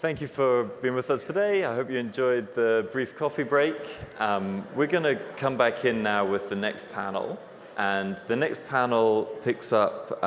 Thank you for being with us today. I hope you enjoyed the brief coffee break. We're going to come back in now with the next panel. And the next panel picks up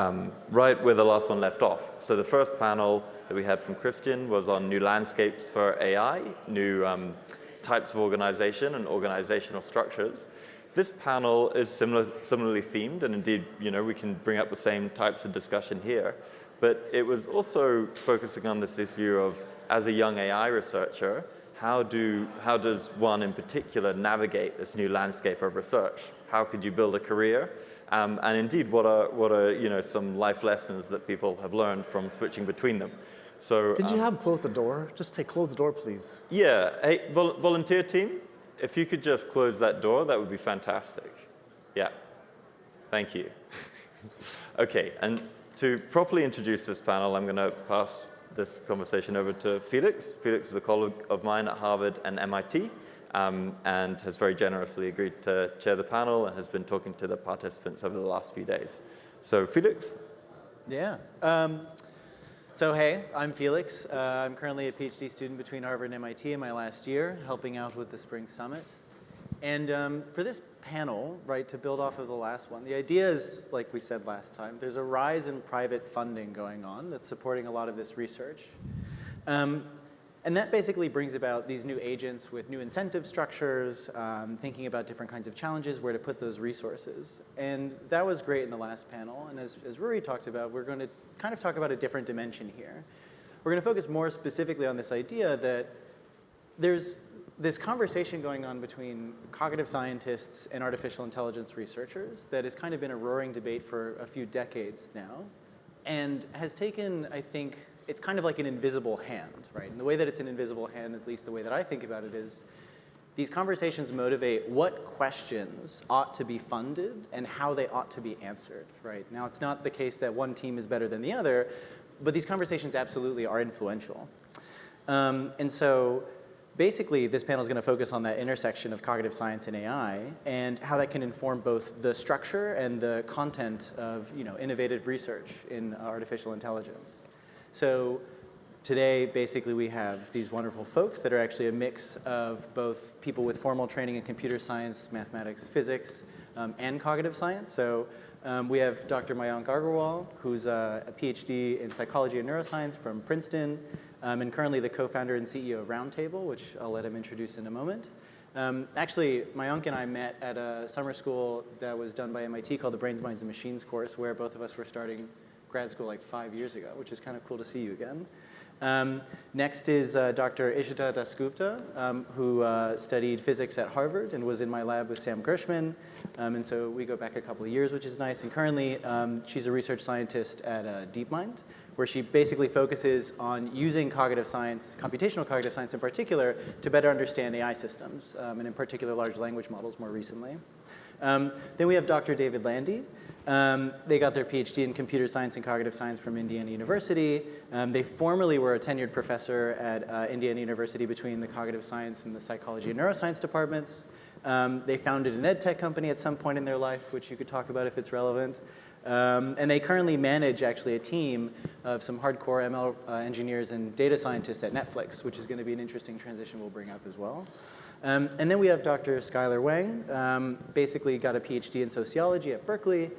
right where the last one left off. So the first panel that we had from Christian was on new landscapes for AI, new types of organization and organizational structures. This panel is similarly themed, and indeed, we can bring up the same types of discussion here. But it was also focusing on this issue of, as a young AI researcher, how does one in particular navigate this new landscape of research? How could you build a career? And indeed, what are some life lessons that people have learned from switching between them? So, could you have close the door? Just say close the door, please. Yeah. Hey, volunteer team, if you could just close that door, that would be fantastic. Yeah. Thank you. OK. And to properly introduce this panel, I'm going to pass this conversation over to Felix. Felix is a colleague of mine at Harvard and MIT, and has very generously agreed to chair the panel and has been talking to the participants over the last few days. So Felix? Yeah. So hey, I'm Felix. I'm currently a PhD student between Harvard and MIT in my last year, helping out with the Spring Summit. And for this panel, right, to build off of the last one, the idea is, like we said last time, there's a rise in private funding going on that's supporting a lot of this research. And that basically brings about these new agents with new incentive structures, thinking about different kinds of challenges, where to put those resources. And that was great in the last panel. And as Rory talked about, we're going to kind of talk about a different dimension here. We're going to focus more specifically on this idea that there's this conversation going on between cognitive scientists and artificial intelligence researchers that has kind of been a roaring debate for a few decades now, and has taken, I think, it's kind of like an invisible hand, right? And the way that it's an invisible hand, at least the way that I think about it, is these conversations motivate what questions ought to be funded and how they ought to be answered, right? Now, it's not the case that one team is better than the other, but these conversations absolutely are influential. And so basically, this panel is going to focus on that intersection of cognitive science and AI and how that can inform both the structure and the content of innovative research in artificial intelligence. So today, basically, we have these wonderful folks that are actually a mix of both people with formal training in computer science, mathematics, physics, and cognitive science. So we have Dr. Mayank Agrawal, who's a PhD in psychology and neuroscience from Princeton, and currently the co-founder and CEO of RoundTable, which I'll let him introduce in a moment. Actually, Mayank and I met at a summer school that was done by MIT called the Brains, Minds, and Machines course, where both of us were starting grad school like 5 years ago, which is kind of cool to see you again. Next is Dr. Ishita Dasgupta, who studied physics at Harvard and was in my lab with Sam Gershman. And so we go back a couple of years, which is nice. And currently, she's a research scientist at DeepMind, where she basically focuses on using cognitive science, computational cognitive science in particular, to better understand AI systems, and in particular large language models more recently. Then we have Dr. David Landy. They got their PhD in computer science and cognitive science from Indiana University. They formerly were a tenured professor at Indiana University between the cognitive science and the psychology and neuroscience departments. They founded an ed tech company at some point in their life, which you could talk about if it's relevant. And they currently manage actually a team of some hardcore ML engineers and data scientists at Netflix, which is going to be an interesting transition we'll bring up as well. And then we have Dr. Skyler Wang, basically got a PhD in sociology at Berkeley,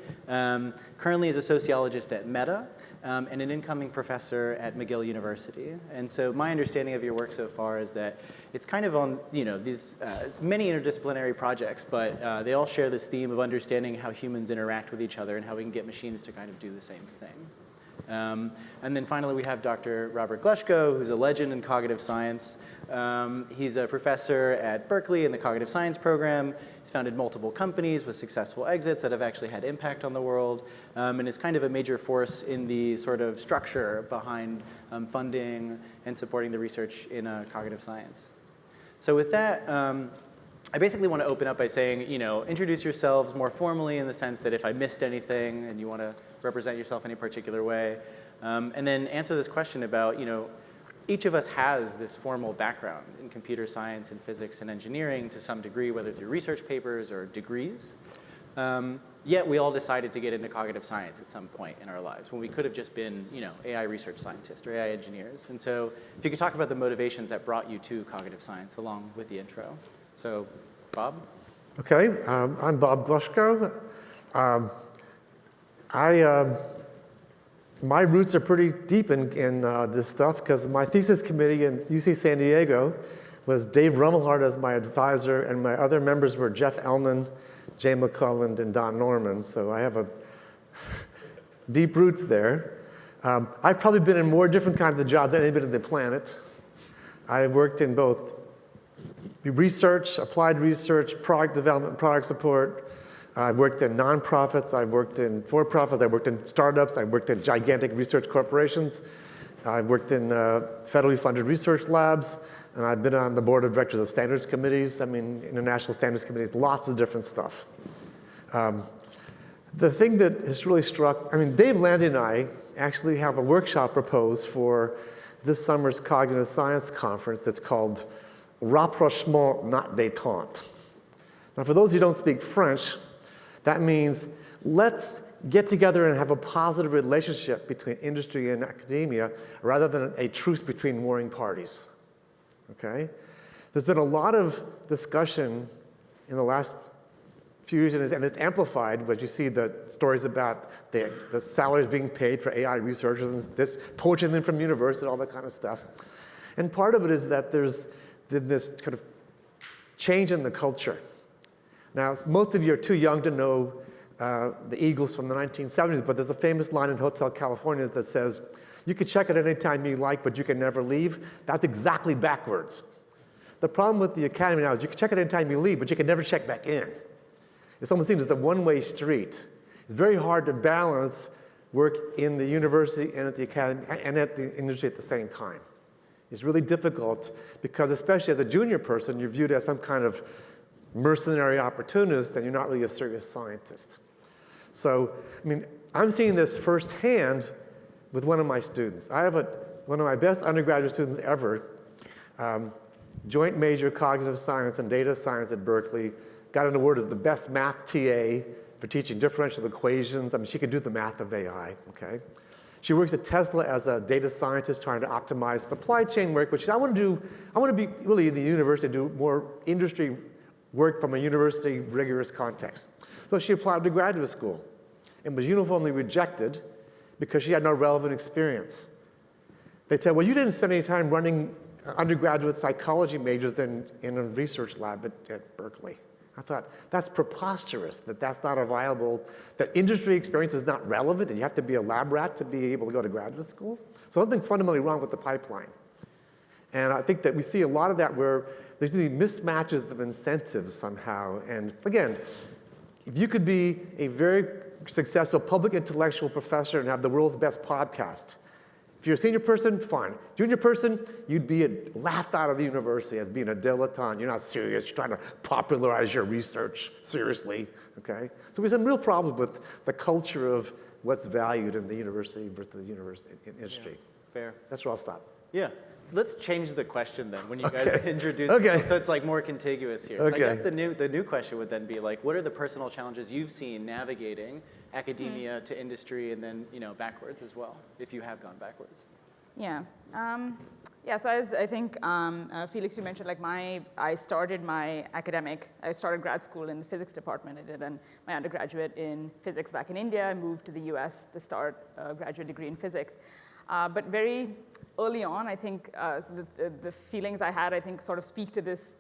currently is a sociologist at Meta, and an incoming professor at McGill University. And so my understanding of your work so far is that it's kind of on, it's many interdisciplinary projects, but they all share this theme of understanding how humans interact with each other and how we can get machines to kind of do the same thing. And then finally, we have Dr. Robert Glushko, who's a legend in cognitive science. He's a professor at Berkeley in the cognitive science program. He's founded multiple companies with successful exits that have actually had impact on the world, and is kind of a major force in the sort of structure behind funding and supporting the research in cognitive science. So with that, I basically want to open up by saying, introduce yourselves more formally in the sense that if I missed anything and you want to represent yourself in a particular way, and then answer this question about, each of us has this formal background in computer science and physics and engineering to some degree, whether through research papers or degrees. Yet we all decided to get into cognitive science at some point in our lives when we could have just been, AI research scientists or AI engineers. And so if you could talk about the motivations that brought you to cognitive science along with the intro. So, Bob? Okay, I'm Bob Glushko. My roots are pretty deep in this stuff because my thesis committee in UC San Diego was Dave Rummelhart as my advisor, and my other members were Jeff Ellman, Jay McClelland, and Don Norman. So I have a deep roots there. I've probably been in more different kinds of jobs than anybody on the planet. I worked in both research, applied research, product development, product support. I worked in nonprofits. I worked in for-profits. I worked in startups. I worked in gigantic research corporations. I worked in federally funded research labs. And I've been on the board of directors of standards committees, international standards committees, lots of different stuff. The thing that has really struck, Dave, Landy, and I actually have a workshop proposed for this summer's Cognitive Science Conference that's called Rapprochement, Not Détente. Now, for those who don't speak French, that means let's get together and have a positive relationship between industry and academia rather than a truce between warring parties. Okay? There's been a lot of discussion in the last few years, and it's amplified when you see the stories about the salaries being paid for AI researchers and this poaching them from universities, all that kind of stuff. And part of it is that there's this kind of change in the culture. Now, most of you are too young to know the Eagles from the 1970s, but there's a famous line in Hotel California that says, "You can check it any time you like, but you can never leave." That's exactly backwards. The problem with the academy now is you can check it any time you leave, but you can never check back in. It's almost seen as a one-way street. It's very hard to balance work in the university and at the academy and at the industry at the same time. It's really difficult because, especially as a junior person, you're viewed as some kind of mercenary opportunist and you're not really a serious scientist. So, I'm seeing this firsthand with one of my students. I have one of my best undergraduate students ever, joint major cognitive science and data science at Berkeley, got an award as the best math TA for teaching differential equations. She could do the math of AI, okay? She works at Tesla as a data scientist trying to optimize supply chain work, which I want to be really in the university, do more industry work from a university rigorous context. So she applied to graduate school and was uniformly rejected because she had no relevant experience. They said, well, you didn't spend any time running undergraduate psychology majors in a research lab at Berkeley. I thought, that's preposterous, that's not a viable, that industry experience is not relevant and you have to be a lab rat to be able to go to graduate school. So something's fundamentally wrong with the pipeline. And I think that we see a lot of that where there's going to be mismatches of incentives somehow. And again, if you could be a very successful public intellectual professor and have the world's best podcast, if you're a senior person, fine. Junior person, you'd be laughed out of the university as being a dilettante. You're not serious. You're trying to popularize your research seriously, okay? So we have some real problems with the culture of what's valued in the university versus the university industry. Yeah, fair. That's where I'll stop. Yeah. Let's change the question then when you guys introduce Okay. so it's like more contiguous here. Okay. I guess the new question would then be like, what are the personal challenges you've seen navigating academia to industry and then backwards as well, if you have gone backwards? Yeah. So as I think Felix, you mentioned, I started grad school in the physics department. I did my undergraduate in physics back in India. I moved to the US to start a graduate degree in physics. But very early on, I think so the feelings I had, I think, sort of speak to this,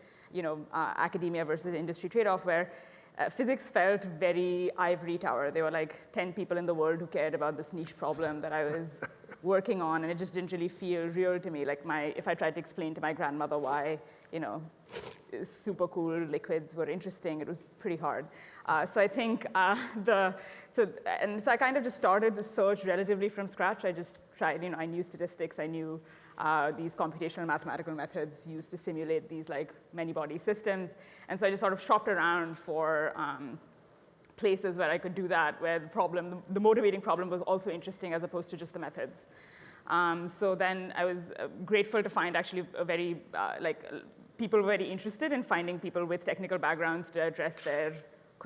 academia versus industry trade-off where physics felt very ivory tower. There were like 10 people in the world who cared about this niche problem that I was working on, and it just didn't really feel real to me. Like if I tried to explain to my grandmother why, super cool liquids were interesting, it was pretty hard. So I think so I kind of just started to search relatively from scratch. I just tried, I knew statistics, I knew these computational mathematical methods used to simulate these like many-body systems. And so I just sort of shopped around for places where I could do that, where the motivating problem was also interesting as opposed to just the methods. So then I was grateful to find actually a very, people were very interested in finding people with technical backgrounds to address their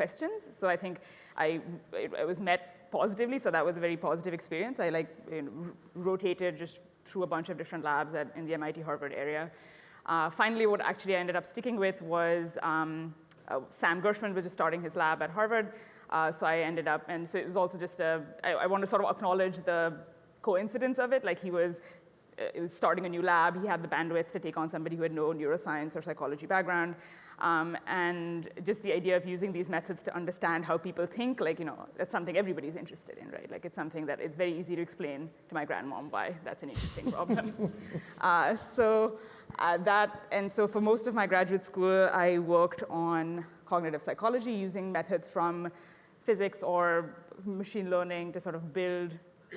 questions. So I think I was met positively, so that was a very positive experience. I rotated just through a bunch of different labs in the MIT Harvard area. Finally, what actually I ended up sticking with was Sam Gershman was just starting his lab at Harvard. So I ended up, and so it was also just I want to sort of acknowledge the coincidence of it. Like he was starting a new lab. He had the bandwidth to take on somebody who had no neuroscience or psychology background. And just the idea of using these methods to understand how people think, that's something everybody's interested in, right? Like it's something that it's very easy to explain to my grandmom why that's an interesting problem. So for most of my graduate school, I worked on cognitive psychology using methods from physics or machine learning to sort of build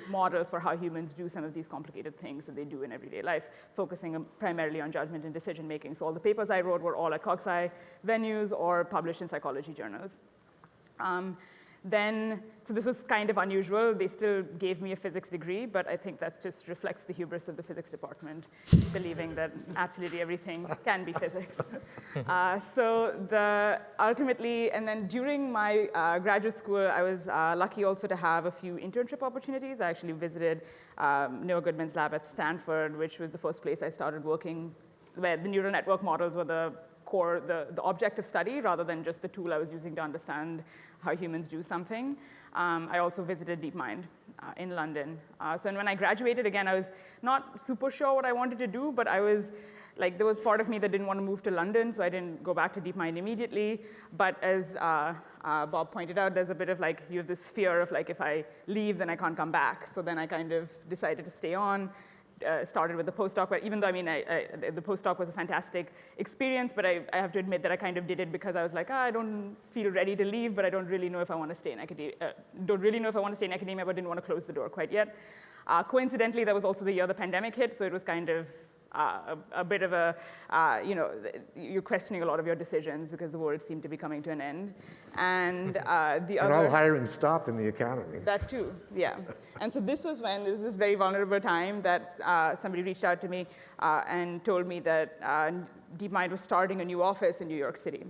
models for how humans do some of these complicated things that they do in everyday life, focusing primarily on judgment and decision making. So all the papers I wrote were all at CogSci venues or published in psychology journals. So this was kind of unusual. They still gave me a physics degree, but I think that just reflects the hubris of the physics department, believing that absolutely everything can be physics. Ultimately, and then during my graduate school, I was lucky also to have a few internship opportunities. I actually visited Noah Goodman's lab at Stanford, which was the first place I started working, where the neural network models were the core, the object of study, rather than just the tool I was using to understand how humans do something. I also visited DeepMind in London. So when I graduated, again, I was not super sure what I wanted to do, but I was there was part of me that didn't want to move to London, so I didn't go back to DeepMind immediately. But as Bob pointed out, there's a bit of you have this fear of if I leave, then I can't come back. So then I kind of decided to stay on. Started with the postdoc, but even though the postdoc was a fantastic experience, but I have to admit that I kind of did it because I was like, I don't feel ready to leave, but I don't really know if I want to stay in academia. Don't really know if I want to stay in academia, but didn't want to close the door quite yet. Coincidentally, that was also the year the pandemic hit, so it was kind of a bit of a, you're questioning a lot of your decisions because the world seemed to be coming to an end. And all hiring stopped in the academy. That too, yeah. And so this was when there was this very vulnerable time that somebody reached out to me and told me that DeepMind was starting a new office in New York City.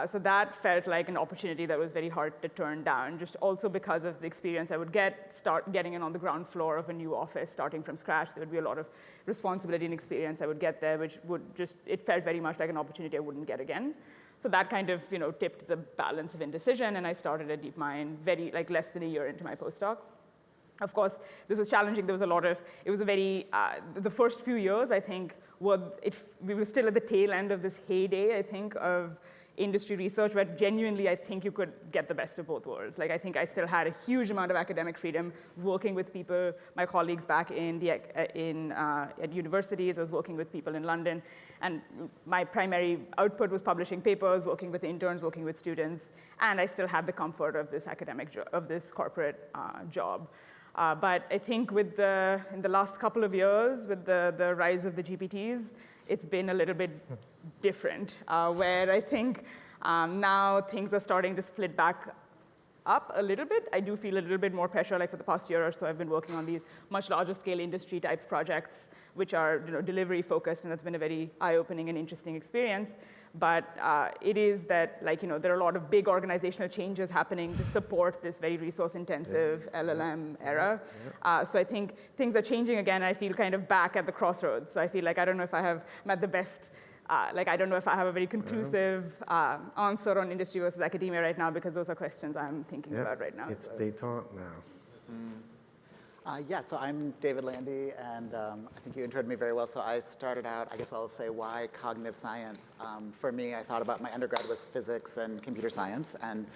So that felt like an opportunity that was very hard to turn down, just also because of the experience I would start getting in on the ground floor of a new office, starting from scratch. There would be a lot of responsibility and experience I would get there, which it felt very much like an opportunity I wouldn't get again. So that kind of, tipped the balance of indecision, and I started at DeepMind less than a year into my postdoc. Of course, this was challenging. There was the first few years, I think, we were still at the tail end of this heyday, I think, of industry research, where genuinely I think you could get the best of both worlds. I think I still had a huge amount of academic freedom. I was working with people, my colleagues back at universities. I was working with people in London. And my primary output was publishing papers, working with interns, working with students. And I still had the comfort of this this corporate job. But I think in the last couple of years, with the rise of the GPTs, it's been a little bit different, where I think now things are starting to split back up a little bit. I do feel a little bit more pressure. For the past year or so, I've been working on these much larger scale industry type projects, which are delivery focused, and that's been a very eye-opening and interesting experience. But it is that there are a lot of big organizational changes happening to support this very resource-intensive LLM era. So I think things are changing again. I feel kind of back at the crossroads. So I feel I don't know if I'm at the best. I don't know if I have a very conclusive answer on industry versus academia right now, because those are questions I'm thinking about right now. It's détente now. So I'm David Landy, and I think you introed me very well. So I started out, I guess I'll say, why cognitive science? For me, I thought about my undergrad was physics and computer science, and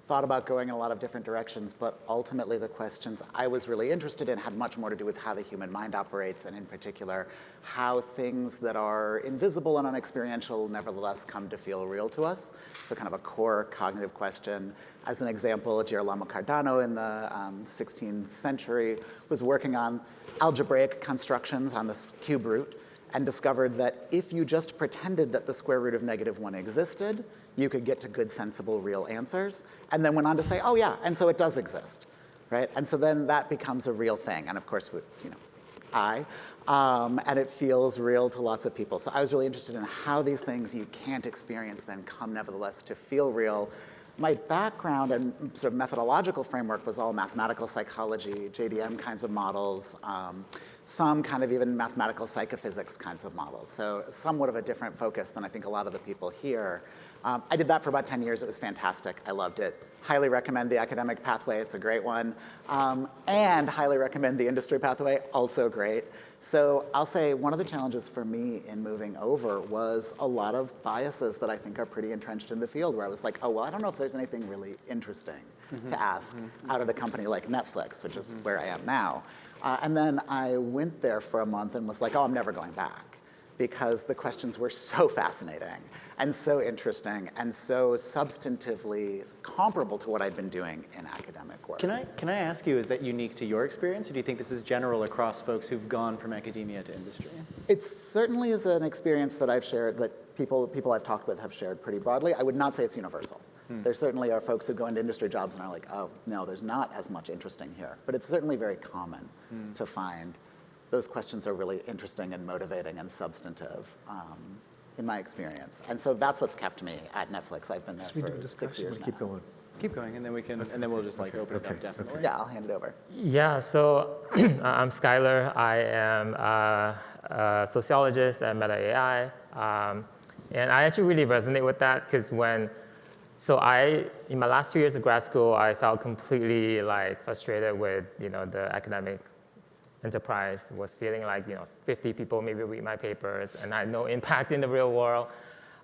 thought about going in a lot of different directions, but ultimately the questions I was really interested in had much more to do with how the human mind operates, and in particular, how things that are invisible and unexperiential nevertheless come to feel real to us. So kind of a core cognitive question. As an example, Girolamo Cardano in the 16th century was working on algebraic constructions on this cube root, and discovered that if you just pretended that the square root of -1 existed, you could get to good, sensible, real answers, and then went on to say, oh yeah, and so it does exist, right? And so then that becomes a real thing, and of course it's, and it feels real to lots of people. So I was really interested in how these things you can't experience then come nevertheless to feel real. my background and sort of methodological framework was all mathematical psychology, JDM kinds of models, some kind of even mathematical psychophysics kinds of models. So somewhat of a different focus than I think a lot of the people here. I did that for about 10 years. It was fantastic. I loved it. Highly recommend the academic pathway. It's a great one. And highly recommend the industry pathway. Also great. So I'll say one of the challenges for me in moving over was a lot of biases that I think are pretty entrenched in the field, where I was like, oh, well, I don't know if there's anything really interesting to ask out at a company like Netflix, which is where I am now. And then I went there for a month and was like, oh, I'm never going back, because the questions were so fascinating and so interesting and so substantively comparable to what I'd been doing in academic work. Can I ask you, is that unique to your experience, or do you think this is general across folks who've gone from academia to industry? It certainly is an experience that I've shared, that people I've talked with have shared pretty broadly. I would not say it's universal. There certainly are folks who go into industry jobs and are like, oh, no, there's not as much interesting here. But it's certainly very common to find those questions are really interesting and motivating and substantive, in my experience. And so that's what's kept me at Netflix. I've been there for 6 years now. Keep going. Keep going, and then we can, and then we'll just like open it up definitely. Yeah, I'll hand it over. Yeah, so I'm Skyler. I am a sociologist at Meta AI. And I actually really resonate with that, because in my last 2 years of grad school, I felt completely like frustrated with, the academic enterprise. Was feeling like, 50 people maybe read my papers and I had no impact in the real world.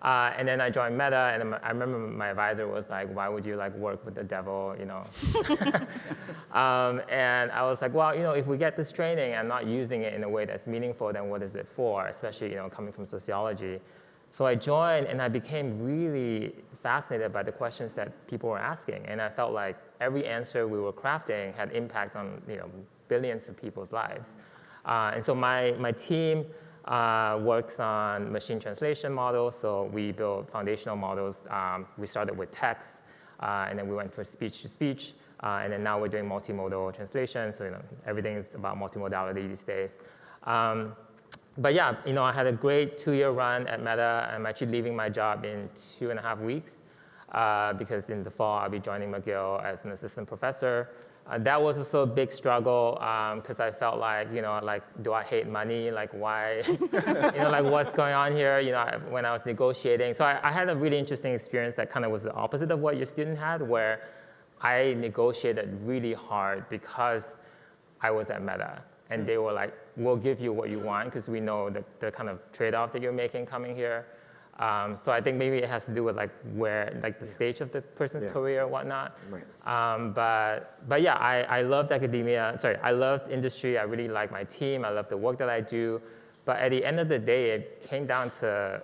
And then I joined Meta, and I remember my advisor was like, why would you work with the devil, And I was like, well, if we get this training and not using it in a way that's meaningful, then what is it for, especially, coming from sociology. So I joined, and I became really fascinated by the questions that people were asking. And I felt like every answer we were crafting had impact on, billions of people's lives. And so my team works on machine translation models. So we build foundational models. We started with text, and then we went for speech to speech. And then now we're doing multimodal translation. So everything is about multimodality these days. But yeah, I had a great 2-year run at Meta. I'm actually leaving my job in 2.5 weeks, because in the fall I'll be joining McGill as an assistant professor. That was also a big struggle, because I felt like, do I hate money? Why? What's going on here? When I was negotiating. So I had a really interesting experience that kind of was the opposite of what your student had, where I negotiated really hard because I was at Meta. And they were like, we'll give you what you want, because we know the kind of trade-off that you're making coming here. So I think maybe it has to do with the stage of the person's career and whatnot. Right. But yeah, I loved academia. Sorry, I loved industry. I really like my team. I love the work that I do. But at the end of the day, it came down to,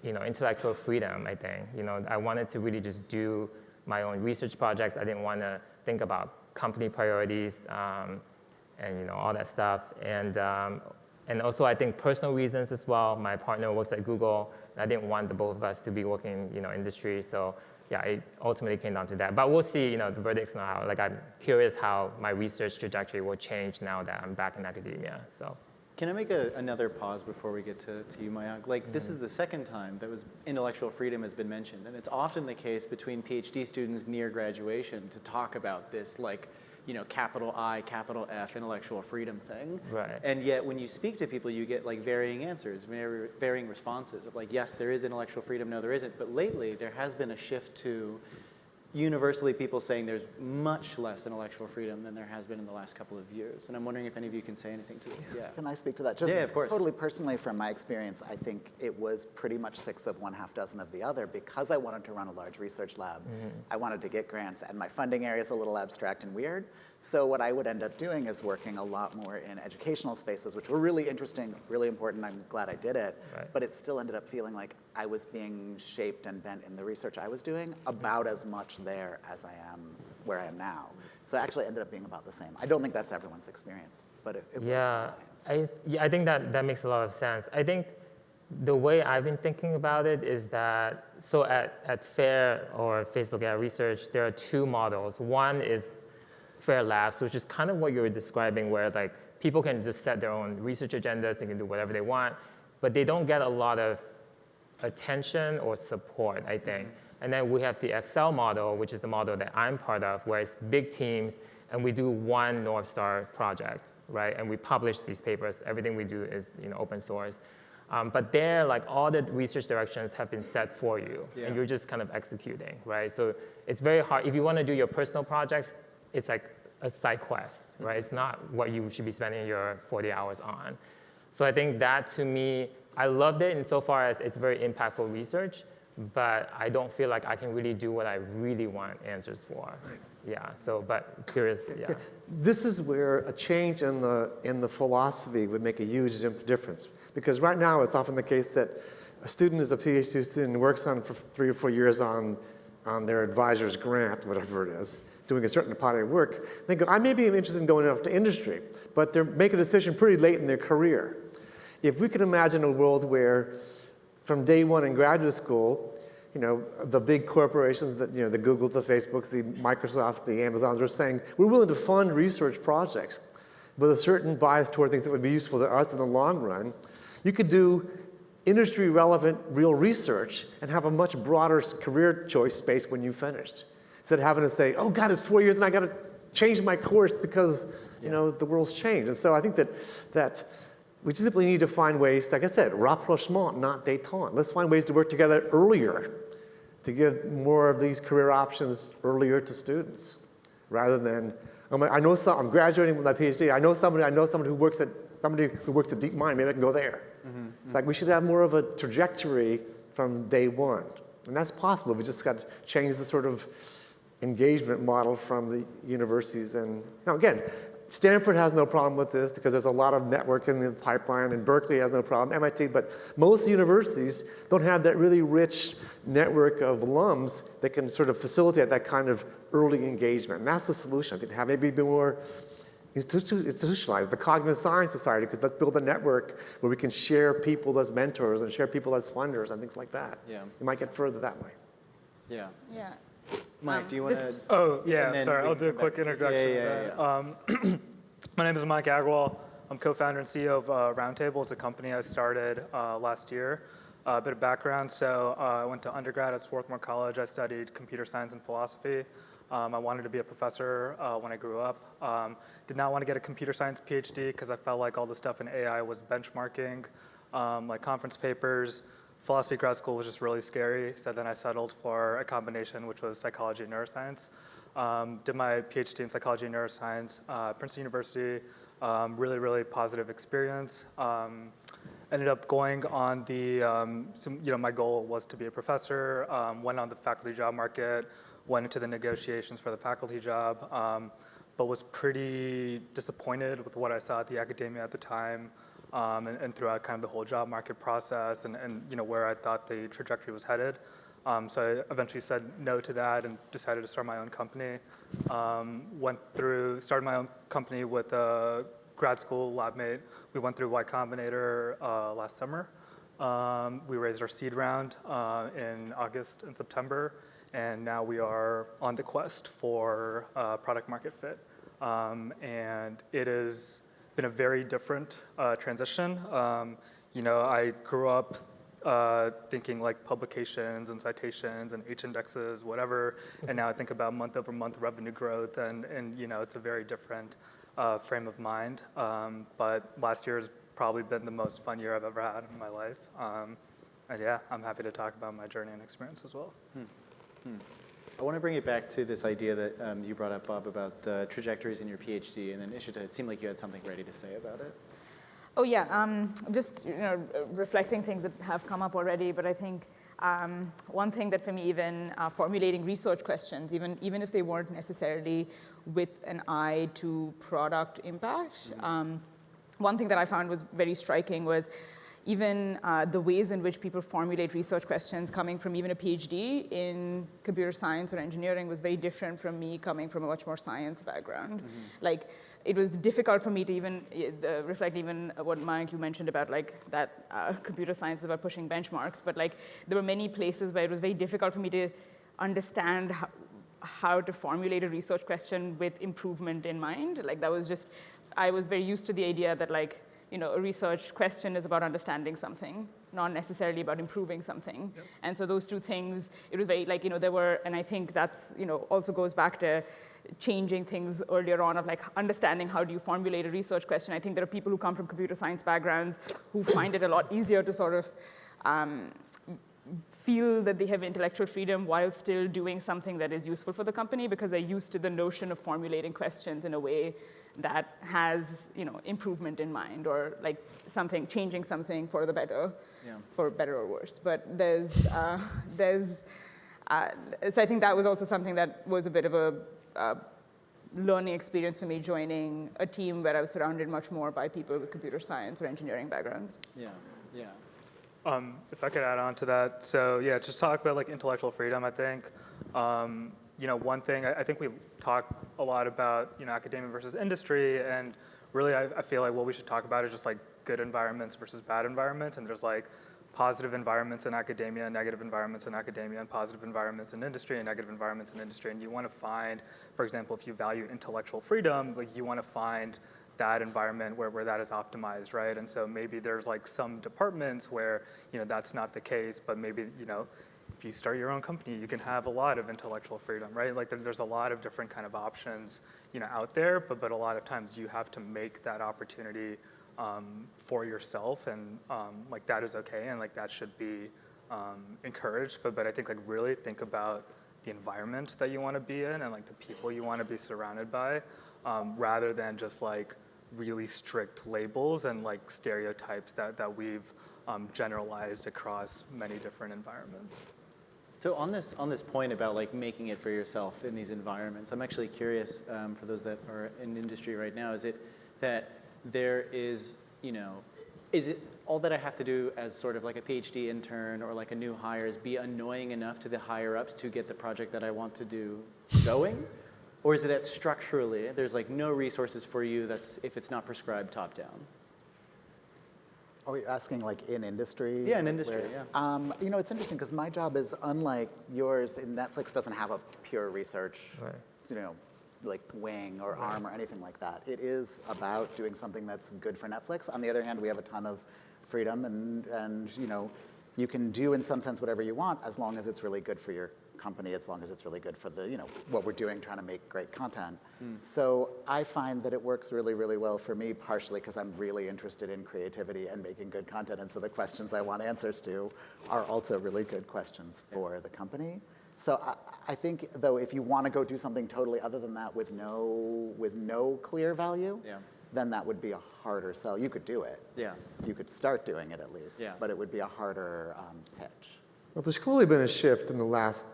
intellectual freedom, I think. I wanted to really just do my own research projects. I didn't want to think about company priorities, and all that stuff. And also, I think personal reasons as well. My partner works at Google, and I didn't want the both of us to be working, industry. So yeah, it ultimately came down to that. But we'll see, the verdict's now out. I'm curious how my research trajectory will change now that I'm back in academia. So. Can I make another pause before we get to you, Mayank? This is the second time that intellectual freedom has been mentioned, and it's often the case between PhD students near graduation to talk about this, capital I, capital F, intellectual freedom thing. Right. And yet when you speak to people, you get varying answers, varying responses of yes, there is intellectual freedom, no, there isn't. But lately, there has been a shift to universally people saying there's much less intellectual freedom than there has been in the last couple of years. And I'm wondering if any of you can say anything to this. Yeah. Can I speak to that? Just yeah, of course. Totally personally from my experience, I think it was pretty much 6 of one, half dozen of the other. Because I wanted to run a large research lab, I wanted to get grants, and my funding area is a little abstract and weird. So what I would end up doing is working a lot more in educational spaces, which were really interesting, really important. I'm glad I did it. Right. But it still ended up feeling like I was being shaped and bent in the research I was doing about as much there as I am where I am now. So it actually ended up being about the same. I don't think that's everyone's experience, but it was mine. I think that makes a lot of sense. I think the way I've been thinking about it is that, so at FAIR or Facebook AI Research, there are 2 models. One is FAIR Labs, which is kind of what you were describing, where people can just set their own research agendas, they can do whatever they want, but they don't get a lot of attention or support, I think. And then we have the Excel model, which is the model that I'm part of, where it's big teams, and we do one North Star project, right? And we publish these papers. Everything we do is open source. But there, like all the research directions have been set for you, and you're just kind of executing, right? So it's very hard. If you want to do your personal projects, it's like a side quest, right? It's not what you should be spending your 40 hours on. So I think that, to me, I loved it insofar as it's very impactful research, but I don't feel like I can really do what I really want answers for. Right. Yeah, so, but curious, yeah. This is where a change in the philosophy would make a huge difference. Because right now, it's often the case that a student is a PhD student and works on for 3 or 4 years on their advisor's grant, whatever it is, doing a certain body of work. They go, I may be interested in going off to industry, but they make a decision pretty late in their career. If we could imagine a world where from day one in graduate school, the big corporations, the Googles, the Facebooks, the Microsofts, the Amazons are saying, we're willing to fund research projects with a certain bias toward things that would be useful to us in the long run. You could do industry-relevant real research and have a much broader career choice space when you finished. Instead of having to say, oh God, it's 4 years and I got to change my course because the world's changed. And so I think that we just simply need to find ways, like I said, rapprochement, not détente. Let's find ways to work together earlier, to give more of these career options earlier to students, rather than, I'm graduating with my PhD. I know somebody who works at DeepMind. Maybe I can go there. It's like we should have more of a trajectory from day one, and that's possible. We just got to change the sort of engagement model from the universities. And now again, Stanford has no problem with this because there's a lot of network in the pipeline, and Berkeley has no problem, MIT, but most universities don't have that really rich network of alums that can sort of facilitate that kind of early engagement. And that's the solution. I think to have maybe be more institutionalized, the Cognitive Science Society, because let's build a network where we can share people as mentors and share people as funders and things like that. Yeah. You might get further that way. Yeah. Yeah. Mike, do you want to? Oh, yeah, sorry, I'll do a quick introduction. My name is Mayank Agrawal. I'm co-founder and CEO of RoundTable. It's a company I started last year. A bit of background, so I went to undergrad at Swarthmore College. I studied computer science and philosophy. I wanted to be a professor when I grew up. Did not want to get a computer science PhD because I felt like all the stuff in AI was benchmarking, like conference papers. Philosophy grad school was just really scary, so then I settled for a combination, which was psychology and neuroscience. Did my PhD in psychology and neuroscience, Princeton University. Really, really positive experience. Ended up going on the, my goal was to be a professor, went on the faculty job market, went into the negotiations for the faculty job, but was pretty disappointed with what I saw at the academia at the time, and throughout kind of the whole job market process and where I thought the trajectory was headed. So I eventually said no to that and decided to start my own company. Started my own company with a grad school lab mate. We went through Y Combinator last summer. We raised our seed round in August and September, and now we are on the quest for product market fit. And it has been a very different transition. I grew up thinking like publications and citations and H-indexes, whatever, and now I think about month-over-month revenue growth, and it's a very different frame of mind. But last year has probably been the most fun year I've ever had in my life. And yeah, I'm happy to talk about my journey and experience as well. I want to bring it back to this idea that you brought up, Bob, about the trajectories in your PhD, and then Ishita, it seemed like you had something ready to say about it. Oh yeah, just reflecting things that have come up already, but I think one thing that for me, even formulating research questions, even if they weren't necessarily with an eye to product impact, one thing that I found was very striking was even the ways in which people formulate research questions coming from even a PhD in computer science or engineering was very different from me coming from a much more science background. Like, it was difficult for me to even reflect even what Mayank, you mentioned about like that computer science is about pushing benchmarks, but like there were many places where it was very difficult for me to understand how to formulate a research question with improvement in mind. Like that was just, I was very used to the idea that like, a research question is about understanding something. not necessarily about improving something. Yep. And so those two things, it was very like, there were, and I think that's, also goes back to changing things earlier on of like understanding how do you formulate a research question. I think there are people who come from computer science backgrounds who find it a lot easier to sort of feel that they have intellectual freedom while still doing something that is useful for the company because they're used to the notion of formulating questions in a way that has, improvement in mind or like changing something for the better, for better or worse. But so I think that was also something that was a bit of a learning experience for me joining a team where I was surrounded much more by people with computer science or engineering backgrounds. Yeah. If I could add on to that, so yeah, just talk about like intellectual freedom. I think, one thing I think we talk a lot about, academia versus industry, and really I feel like what we should talk about is just like good environments versus bad environments, and there's like positive environments in academia, negative environments in academia, and positive environments in industry, and negative environments in industry. And you want to find, for example, if you value intellectual freedom, like you want to find that environment where that is optimized, right? And so maybe there's like some departments where, that's not the case, but maybe, if you start your own company, you can have a lot of intellectual freedom, right? Like there's a lot of different kind of options, out there, but a lot of times you have to make that opportunity for yourself, and like that is okay, and like that should be encouraged. But I think like really think about the environment that you want to be in and like the people you want to be surrounded by, rather than just like really strict labels and like stereotypes that we've generalized across many different environments. So on this point about like making it for yourself in these environments, I'm actually curious for those that are in industry right now, is it that there is, is it all that I have to do as sort of like a PhD intern or like a new hire is be annoying enough to the higher ups to get the project that I want to do going? Or is it that structurally there's like no resources for you if it's not prescribed top down? Are you asking like in industry? Yeah, in industry, yeah. It's interesting because my job is unlike yours. Netflix doesn't have a pure research, right. Like Wang or ARM or anything like that. It is about doing something that's good for Netflix. On the other hand, we have a ton of freedom and you can do in some sense whatever you want as long as it's really good for your company, as long as it's really good for the, what we're doing, trying to make great content. So I find that it works really, really well for me, partially because I'm really interested in creativity and making good content. And so the questions I want answers to are also really good questions for the company. So I think, though, if you want to go do something totally other than that with no clear value, then that would be a harder sell. You could do it. Yeah. You could start doing it at least. Yeah. But it would be a harder pitch. Well, there's clearly been a shift in the last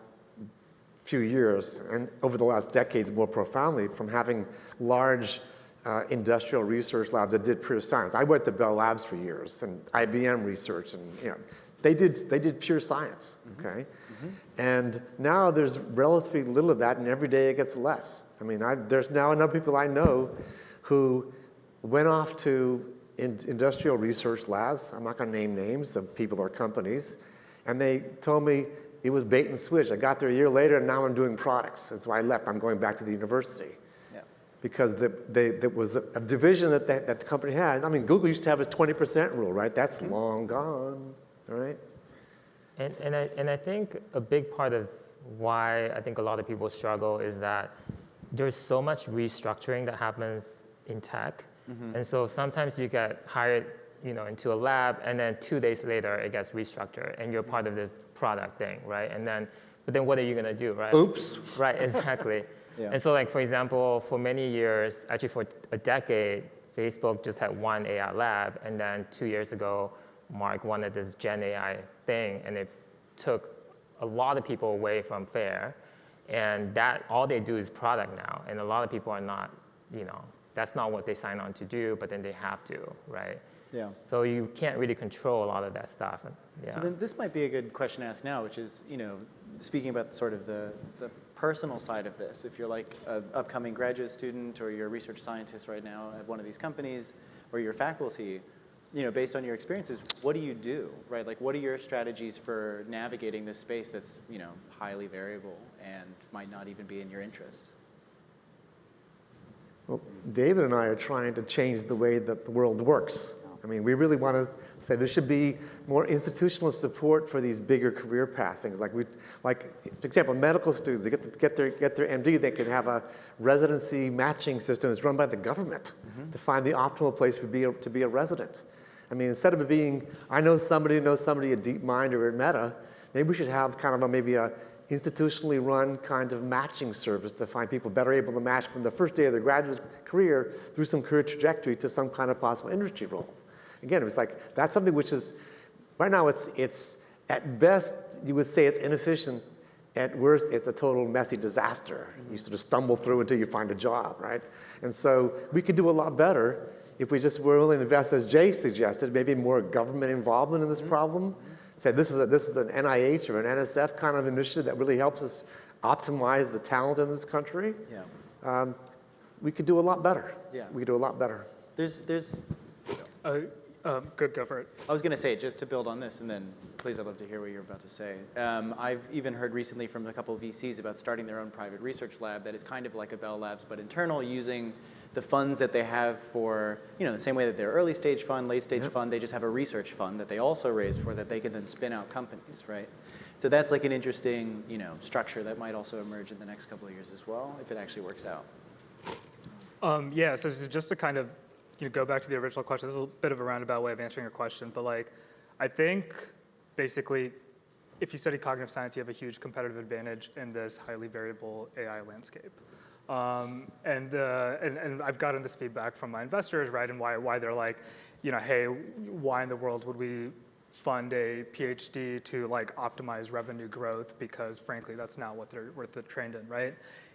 few years, and over the last decades more profoundly, from having large industrial research labs that did pure science. I worked at Bell Labs for years, and IBM research, and they did pure science, okay? And now there's relatively little of that, and every day it gets less. I mean, there's now enough people I know who went off to industrial research labs. I'm not going to name names of people or companies, and they told me it was bait and switch. I got there a year later, and now I'm doing products. That's why I left. I'm going back to the university. Yeah. Because there was a division that the company had. I mean, Google used to have its 20% rule, right? That's long gone, all right? And I think a big part of why I think a lot of people struggle is that there's so much restructuring that happens in tech. And so sometimes you get hired into a lab, and then 2 days later it gets restructured, and you're part of this product thing, right? But then what are you gonna do, right? Oops. Right, exactly. And so like, for example, for many years, actually for a decade, Facebook just had one AI lab, and then 2 years ago, Mark wanted this Gen AI thing, and it took a lot of people away from FAIR, and that all they do is product now, and a lot of people are not, that's not what they sign on to do, but then they have to, right? Yeah. So you can't really control a lot of that stuff. Yeah. So then this might be a good question to ask now, which is, speaking about sort of the personal side of this. If you're like an upcoming graduate student or you're a research scientist right now at one of these companies, or you're faculty, based on your experiences, what do you do, right? Like, what are your strategies for navigating this space that's, highly variable and might not even be in your interest? Well, David and I are trying to change the way that the world works. I mean, we really want to Say there should be more institutional support for these bigger career path things. Like for example, medical students, they get their MD, they can have a residency matching system that's run by the government to find the optimal place to be a resident. I mean, instead of it being, I know somebody who knows somebody at DeepMind or at Meta, maybe we should have kind of maybe a institutionally run kind of matching service to find people better able to match from the first day of their graduate career through some career trajectory to some kind of possible industry role. Again, it was like, that's something which is, right now it's at best, you would say it's inefficient. At worst, it's a total messy disaster. You sort of stumble through until you find a job, right? And so we could do a lot better if we just were willing to invest, as Jay suggested, maybe more government involvement in this problem. Say this is an NIH or an NSF kind of initiative that really helps us optimize the talent in this country. Yeah. We could do a lot better. Yeah. We could do a lot better. Good, go for it. I was going to say, just to build on this, and then please, I'd love to hear what you're about to say. I've even heard recently from a couple of VCs about starting their own private research lab that is kind of like a Bell Labs, but internal, using the funds that they have for, the same way that their early stage fund, late stage fund, they just have a research fund that they also raise for that they can then spin out companies, right? So that's like an interesting, structure that might also emerge in the next couple of years as well, if it actually works out. Yeah, so this is just to kind of go back to the original question. This is a bit of a roundabout way of answering your question, but I think basically, if you study cognitive science, you have a huge competitive advantage in this highly variable AI landscape. And I've gotten this feedback from my investors, right, and why they're like, hey, why in the world would we fund a PhD to optimize revenue growth? Because frankly, that's not what they're trained in, right?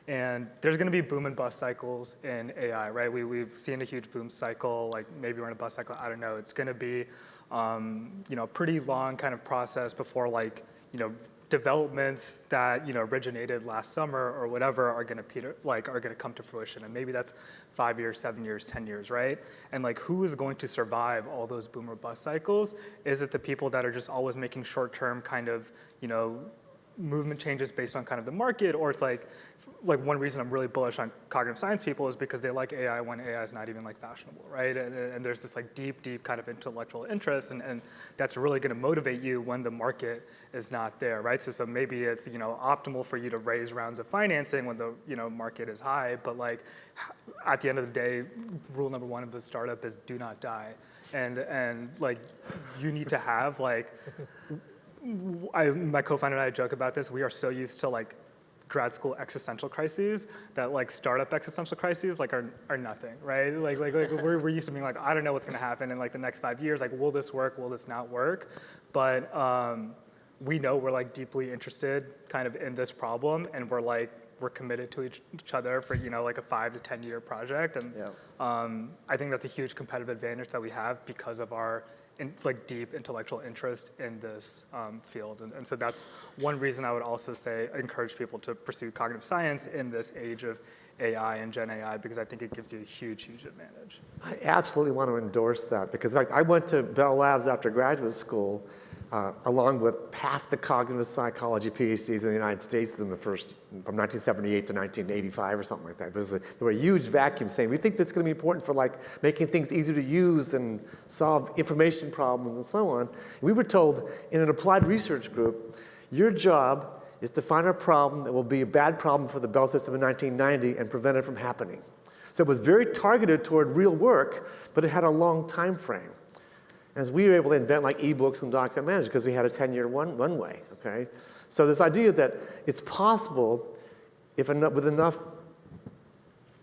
And there's going to be boom and bust cycles in AI, right? We've seen a huge boom cycle, maybe we're in a bust cycle, I don't know. It's going to be, a pretty long kind of process before developments that originated last summer or whatever are going to come to fruition, and maybe that's 5 years, 7 years, 10 years, right? And who is going to survive all those boom or bust cycles? Is it the people that are just always making short-term kind of movement changes based on kind of the market, or it's like one reason I'm really bullish on cognitive science people is because they like AI when AI is not even fashionable, right? And there's this deep kind of intellectual interest, and that's really going to motivate you when the market is not there, right? So maybe it's optimal for you to raise rounds of financing when the market is high, but at the end of the day, rule number one of the startup is do not die, and you need to have my co-founder and I joke about this. We are so used to grad school existential crises that startup existential crises are nothing, right? We're used to being I don't know what's going to happen in the next 5 years. Will this work? Will this not work? But we know we're deeply interested kind of in this problem, and we're committed to each other for a 5 to 10 year project, and I think that's a huge competitive advantage that we have because of our deep intellectual interest in this field. And so that's one reason I would also say encourage people to pursue cognitive science in this age of AI and Gen AI, because I think it gives you a huge advantage. I absolutely want to endorse that, because in fact, I went to Bell Labs after graduate school along with half the cognitive psychology PhDs in the United States in the first, from 1978 to 1985 or something like that. There were a huge vacuum saying, we think this is going to be important for making things easier to use and solve information problems and so on. We were told in an applied research group, your job is to find a problem that will be a bad problem for the Bell system in 1990 and prevent it from happening. So it was very targeted toward real work, but it had a long time frame. As we were able to invent ebooks and document management because we had a 10-year runway, okay? So this idea that it's possible, with enough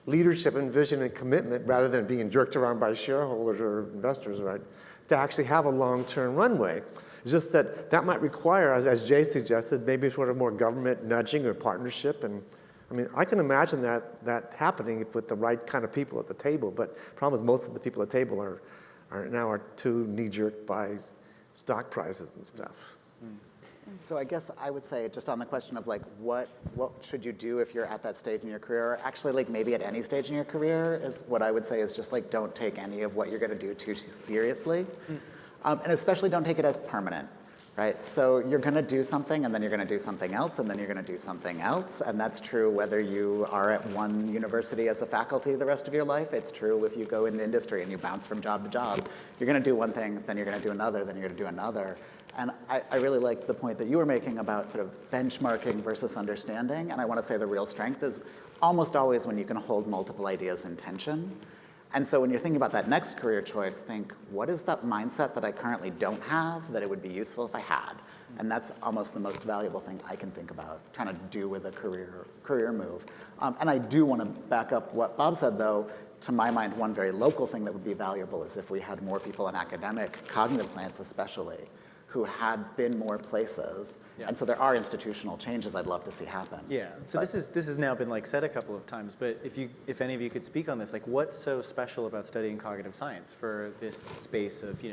leadership and vision and commitment, rather than being jerked around by shareholders or investors, right, to actually have a long-term runway. It's just that might require, as Jay suggested, maybe sort of more government nudging or partnership. And I mean, I can imagine that happening with the right kind of people at the table, but the problem is most of the people at the table are too knee-jerked by stock prices and stuff. So I guess I would say, just on the question of what should you do if you're at that stage in your career, or actually maybe at any stage in your career, is what I would say is just don't take any of what you're going to do too seriously. And especially don't take it as permanent, right? So you're going to do something, and then you're going to do something else, and then you're going to do something else. And that's true whether you are at one university as a faculty the rest of your life. It's true if you go into industry and you bounce from job to job. You're going to do one thing, then you're going to do another, then you're going to do another. And I really liked the point that you were making about sort of benchmarking versus understanding. And I want to say the real strength is almost always when you can hold multiple ideas in tension. And so when you're thinking about that next career choice, think, what is that mindset that I currently don't have that it would be useful if I had? And that's almost the most valuable thing I can think about trying to do with a career move. And I do want to back up what Bob said, though. To my mind, one very local thing that would be valuable is if we had more people in academic, cognitive science especially, who had been more places. Yeah. And so there are institutional changes I'd love to see happen. Yeah, so this has now been like said a couple of times, but if any of you could speak on this, like what's so special about studying cognitive science for this space of,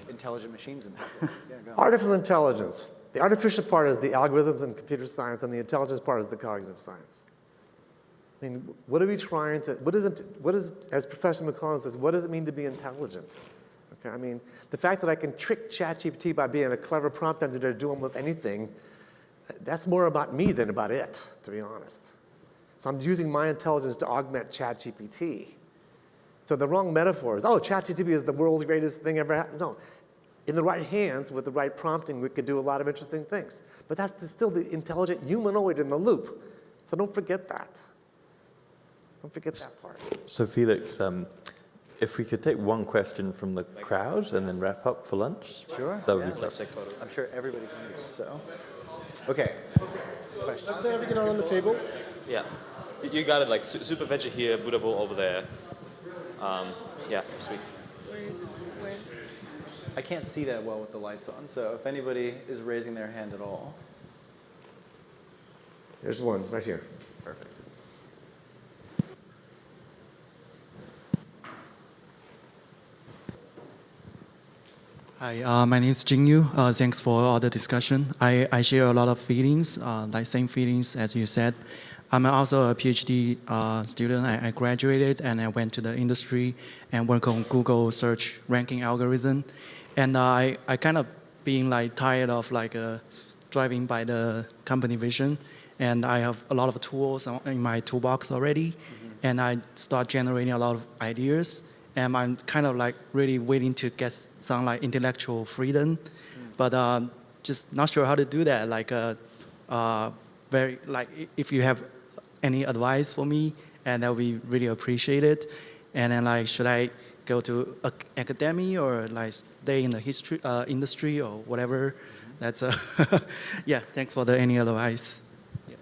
intelligent machines and things? Yeah, go on. Artificial intelligence. The artificial part is the algorithms and computer science, and the intelligence part is the cognitive science. I mean, what are we trying to, what is, as Professor McClellan says, what does it mean to be intelligent? Okay, I mean, the fact that I can trick ChatGPT by being a clever prompt engineer to do almost anything, that's more about me than about it, to be honest. So I'm using my intelligence to augment ChatGPT. So the wrong metaphor is, oh, ChatGPT is the world's greatest thing ever happened. No, in the right hands, with the right prompting, we could do a lot of interesting things. But that's still the intelligent humanoid in the loop. So don't forget that. Don't forget that part. So Felix, if we could take one question from the crowd and then wrap up for lunch. Sure. That would be great. I'm sure everybody's hungry, so. Okay. Question. Let's set everything on the table. Yeah. You got it, like super venture here, Buddhable over there. Yeah, sweet. Where? I can't see that well with the lights on, so if anybody is raising their hand at all. There's one right here. Perfect. Hi, my name is Jingyu. Thanks for all the discussion. I share a lot of feelings, like same feelings as you said. I'm also a PhD student. I graduated and I went to the industry and work on Google search ranking algorithm. And I kind of being like tired of like driving by the company vision. And I have a lot of tools in my toolbox already. And I start generating a lot of ideas. And I'm kind of like really waiting to get some like intellectual freedom, but just not sure how to do that. Like very like if you have any advice for me, and that would be really appreciated. And then like should I go to academy or like stay in the history industry or whatever? That's yeah. Thanks for any advice. Yeah.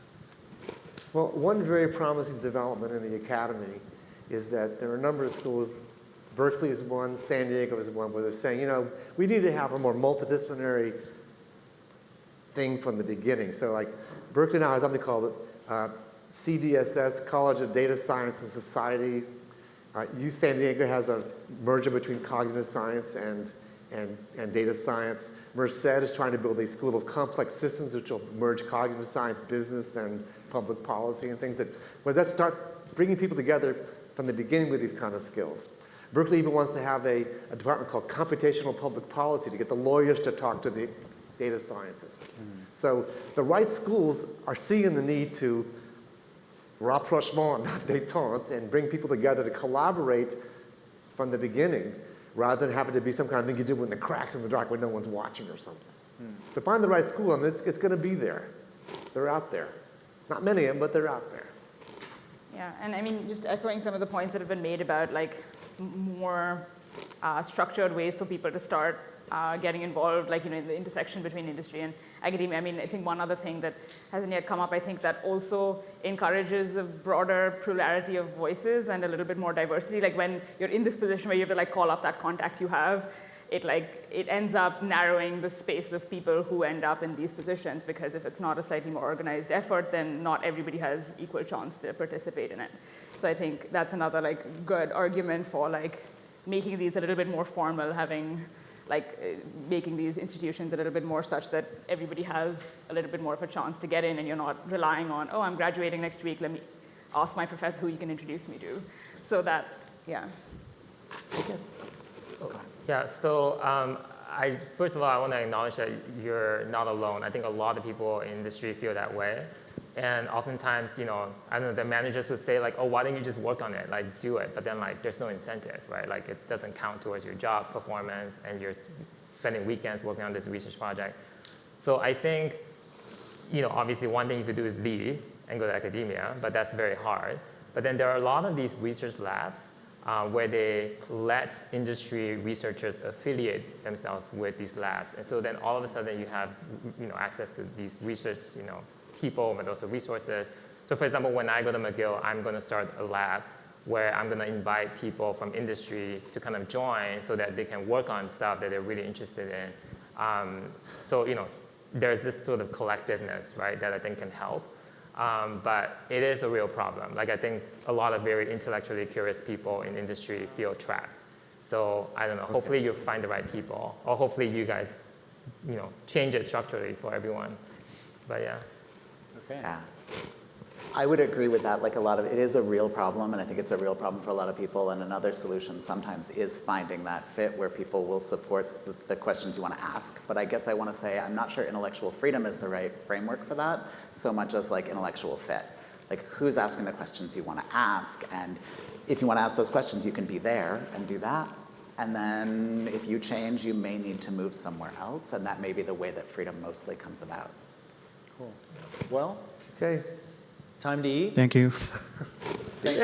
Well, one very promising development in the academy is that there are a number of schools. Berkeley is one, San Diego is one, where they're saying, we need to have a more multidisciplinary thing from the beginning. So like Berkeley now has something called CDSS, College of Data Science and Society. San Diego has a merger between cognitive science and data science. Merced is trying to build a school of complex systems which will merge cognitive science, business, and public policy and things that, well, let's start bringing people together from the beginning with these kind of skills. Berkeley even wants to have a department called computational public policy to get the lawyers to talk to the data scientists. So the right schools are seeing the need to rapprochement, not détente, and bring people together to collaborate from the beginning rather than having to be some kind of thing you do in the cracks in the dark when no one's watching or something. So find the right school, and it's going to be there. They're out there. Not many of them, but they're out there. Yeah, and I mean, just echoing some of the points that have been made about like more structured ways for people to start getting involved, like in the intersection between industry and academia. I mean, I think one other thing that hasn't yet come up, I think that also encourages a broader plurality of voices and a little bit more diversity. Like when you're in this position where you have to like call up that contact you have, it ends up narrowing the space of people who end up in these positions, because if it's not a slightly more organized effort, then not everybody has equal chance to participate in it. So I think that's another like good argument for like making these a little bit more formal, having like making these institutions a little bit more such that everybody has a little bit more of a chance to get in, and you're not relying on, oh, I'm graduating next week, let me ask my professor who you can introduce me to. So that, yeah, I guess. Yeah, so first of all, I want to acknowledge that you're not alone. I think a lot of people in the industry feel that way. And oftentimes, I don't know, the managers would say like, oh, why don't you just work on it? Like, do it. But then like, there's no incentive, right? Like, it doesn't count towards your job performance, and you're spending weekends working on this research project. So I think, obviously one thing you could do is leave and go to academia, but that's very hard. But then there are a lot of these research labs where they let industry researchers affiliate themselves with these labs. And so then all of a sudden you have access to these research people, but also resources. So for example, when I go to McGill, I'm going to start a lab where I'm going to invite people from industry to kind of join so that they can work on stuff that they're really interested in. So there's this sort of collectiveness, right, that I think can help. But it is a real problem. Like, I think a lot of very intellectually curious people in industry feel trapped. So I don't know, hopefully you'll find the right people, or hopefully you guys, change it structurally for everyone. But yeah. Okay. Yeah. I would agree with that. Like, it is a real problem, and I think it's a real problem for a lot of people. And another solution sometimes is finding that fit where people will support the questions you want to ask. But I guess I want to say I'm not sure intellectual freedom is the right framework for that, so much as like intellectual fit. Like, who's asking the questions you want to ask? And if you want to ask those questions, you can be there and do that. And then if you change, you may need to move somewhere else, and that may be the way that freedom mostly comes about. Cool. Well, Okay. time to eat. Thank you. Thanks,